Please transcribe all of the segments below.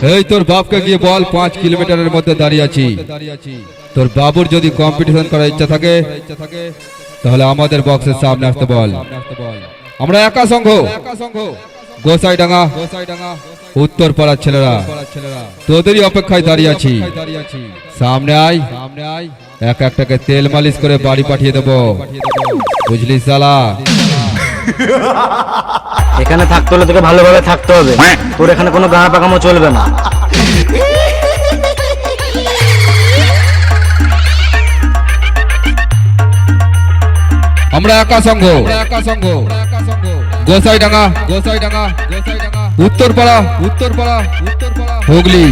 এই তোর বাপকে গিয়ে বল 5 কিলোমিটারের মধ্যে দাঁড়িয়ে আছি। তোর বাবুর যদি কম্পিটিশন করার ইচ্ছা থাকে তাহলে আমাদের বক্সের সামনে আসতে বল। আমরা একা সংঘ গোসাইডাঙ্গা উত্তর পাড়ার ছেলেরা তোদেরই অপেক্ষায় দাঁড়িয়ে আছি। সামনে আয়, এক একটাকে তেল মালিশ করে বাড়ি পাঠিয়ে দেবো, বুঝলি শালা? এখানে থাকতে হলে তোকে ভালোভাবে থাকতে হবে, তোর এখানে কোনো গাঁড়া পাকামো চলবে না। আমরা একা সংঘ গোসাইডাঙ্গা উত্তর পাড়া হুগলি।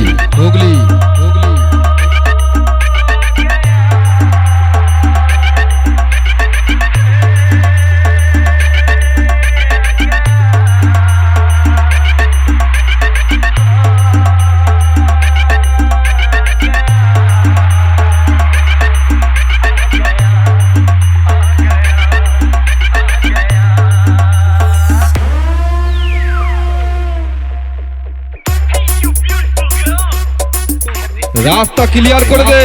রাস্তা ক্লিয়ার করে দে।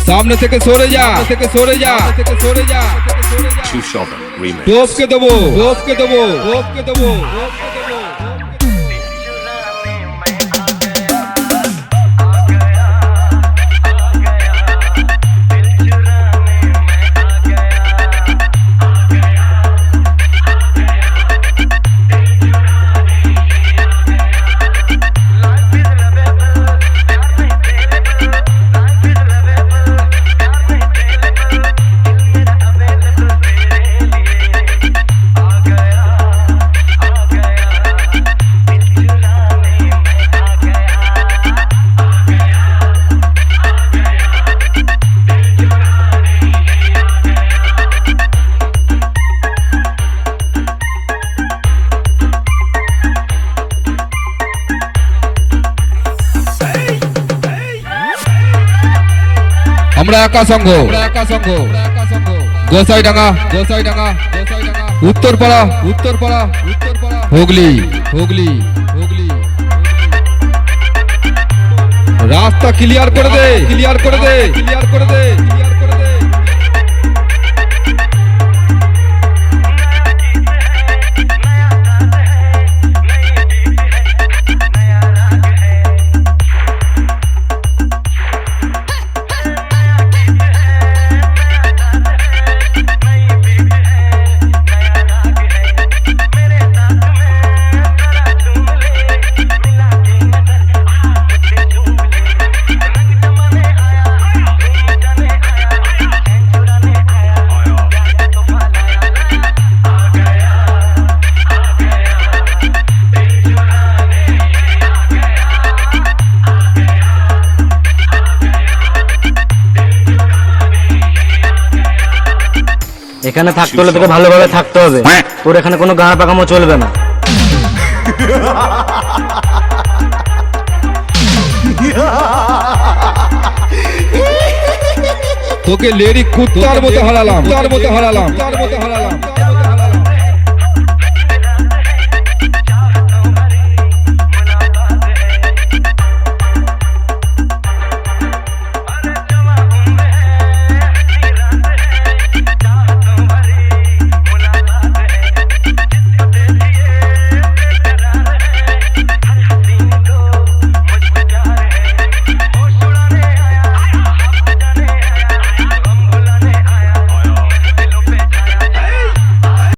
সামনে থেকে সরে যা। টপকে দেবো। আমরা একা সংঘ গোসাইডাঙ্গা উত্তর পাড়া হুগলি। রাস্তা ক্লিয়ার করে দে। এখানে থাকতে হলে তোকে ভালোভাবে থাকতে হবে, তোর এখানে কোনো গাঁড়া পাকামো চলবে না। তোকে লেডি কুত্তার মতো হারালাম।